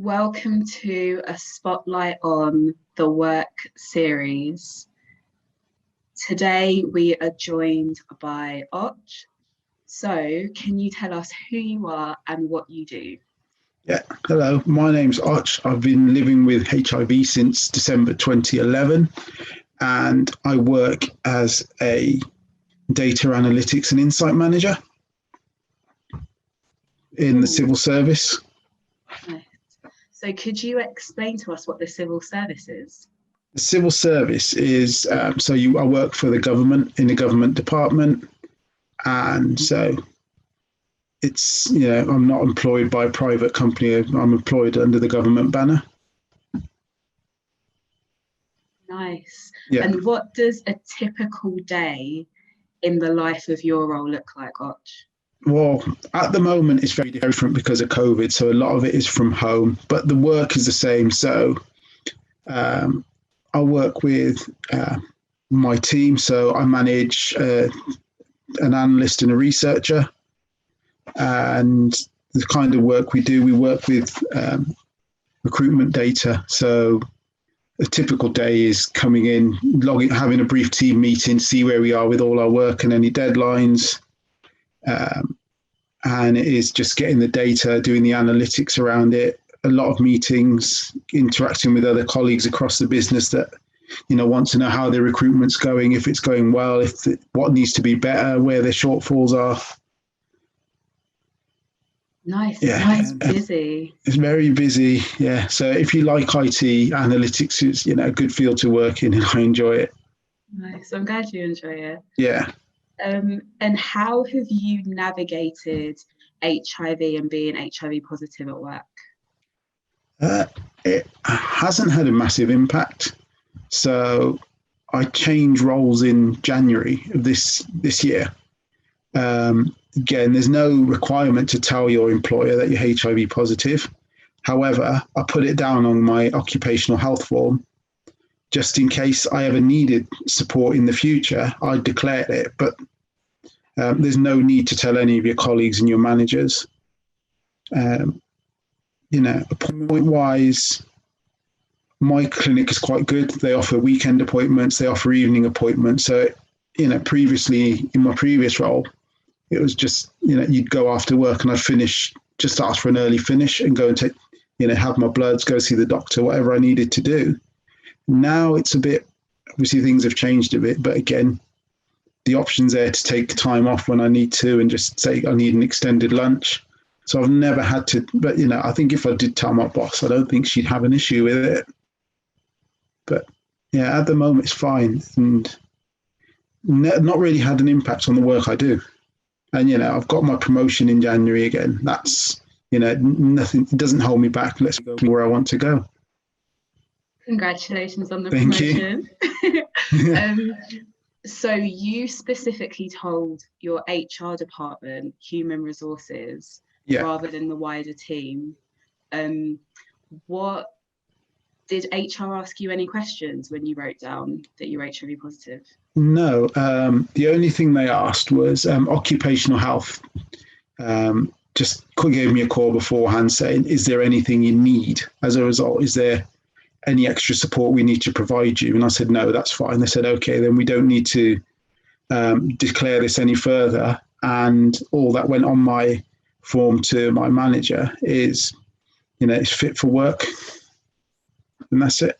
Welcome to a spotlight on the work series. Today we are joined by Och. So can you tell us who you are and what you do? Yeah, hello, my name's Och. I've been living with HIV since December 2011, and I work as a data analytics and insight manager in the civil service. Nice. So could you explain to us what the civil service is? The civil service is, I work for the government in the government department, and so it's, I'm not employed by a private company. I'm employed under the government banner. Nice. Yeah. And what does a typical day in the life of your role look like, Och? Well, at the moment, it's very different because of COVID. So a lot of it is from home, but the work is the same. So I work with my team. So I manage an analyst and a researcher. And the kind of work we work with recruitment data. So a typical day is coming in, logging, having a brief team meeting, see where we are with all our work and any deadlines. And it is just getting the data, doing the analytics around it, a lot of meetings, interacting with other colleagues across the business that, want to know how their recruitment's going, if it's going well, what needs to be better, where their shortfalls are. Nice. Yeah. Nice, busy. It's very busy. Yeah. So if you like IT, analytics is, a good field to work in, and I enjoy it. Nice. I'm glad you enjoy it. Yeah. And how have you navigated HIV and being HIV positive at work? It hasn't had a massive impact. So I changed roles in January of this year. Again, there's no requirement to tell your employer that you're HIV positive. However, I put it down on my occupational health form just in case I ever needed support in the future. I declared it, but there's no need to tell any of your colleagues and your managers. Appointment-wise, my clinic is quite good. They offer weekend appointments, they offer evening appointments. So, previously in my previous role, it was just, you'd go after work and I'd finish, just ask for an early finish and go and take, have my bloods, go see the doctor, whatever I needed to do. Now it's a bit, obviously things have changed a bit, but again, the option's there to take time off when I need to and just say I need an extended lunch. So I've never had to, but I think if I did tell my boss, I don't think she'd have an issue with it. But yeah, at the moment it's fine and not really had an impact on the work I do. And, I've got my promotion in January again. That's, nothing, it doesn't hold me back. Let's go where I want to go. Congratulations on the Thank promotion. You. So you specifically told your HR department, human resources, rather than the wider team. What did HR ask you any questions when you wrote down that you're HIV positive? No, the only thing they asked was occupational health. Just gave me a call beforehand saying, is there anything you need as a result? Is there any extra support we need to provide you? And I said, no, that's fine. They said, okay, then we don't need to declare this any further. And all that went on my form to my manager is, it's fit for work. And that's it.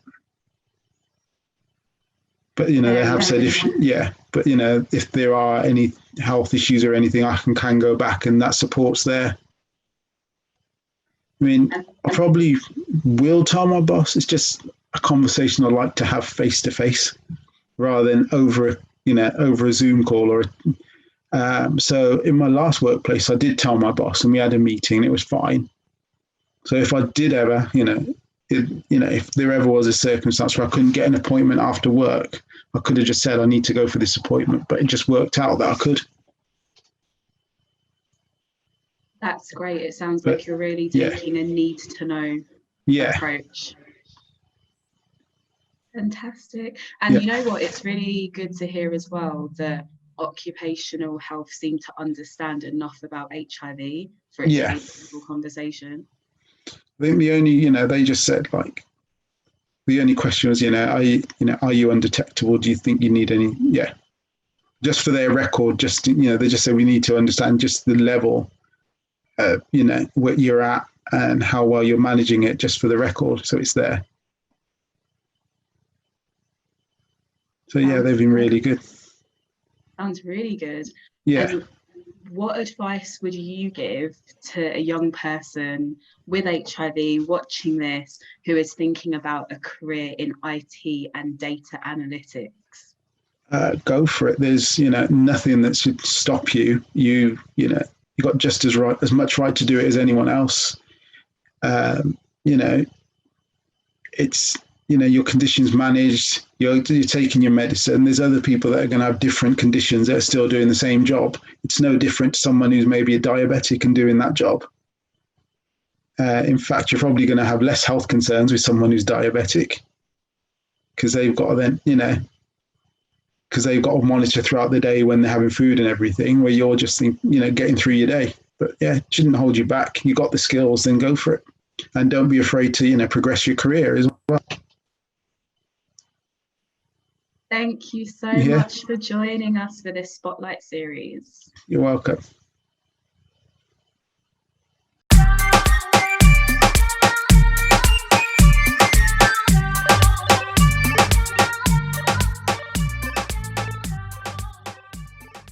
But, they have said, if there are any health issues or anything, I can go back and that support's there. I mean, I probably will tell my boss. It's just a conversation I like to have face to face rather than over a Zoom call or so in my last workplace, I did tell my boss and we had a meeting and it was fine. So if I did ever, if there ever was a circumstance where I couldn't get an appointment after work, I could have just said, I need to go for this appointment, but it just worked out that I could. That's great. It sounds like you're really taking a need to know approach. Fantastic. And you know what? It's really good to hear as well that occupational health seem to understand enough about HIV for it to be a simple conversation. I think the only, they just said like, the only question was, are you undetectable? Do you think you need any? Yeah. Just for their record, they just say we need to understand just the level, what you're at and how well you're managing it, just for the record. So it's there. So yeah, they've been really good. Sounds really good. Yeah. And what advice would you give to a young person with HIV watching this who is thinking about a career in IT and data analytics? Go for it. There's, nothing that should stop you. You got just as much right to do it as anyone else. It's, your conditions managed, you're taking your medicine. There's other people that are going to have different conditions that are still doing the same job. It's no different to someone who's maybe a diabetic and doing that job. In fact, you're probably going to have less health concerns with someone who's diabetic, because they've got to then, because they've got to monitor throughout the day when they're having food and everything, where you're just, getting through your day. But yeah, it shouldn't hold you back. You got the skills, then go for it. And don't be afraid to, progress your career as well. Thank you so much for joining us for this Spotlight series. You're welcome.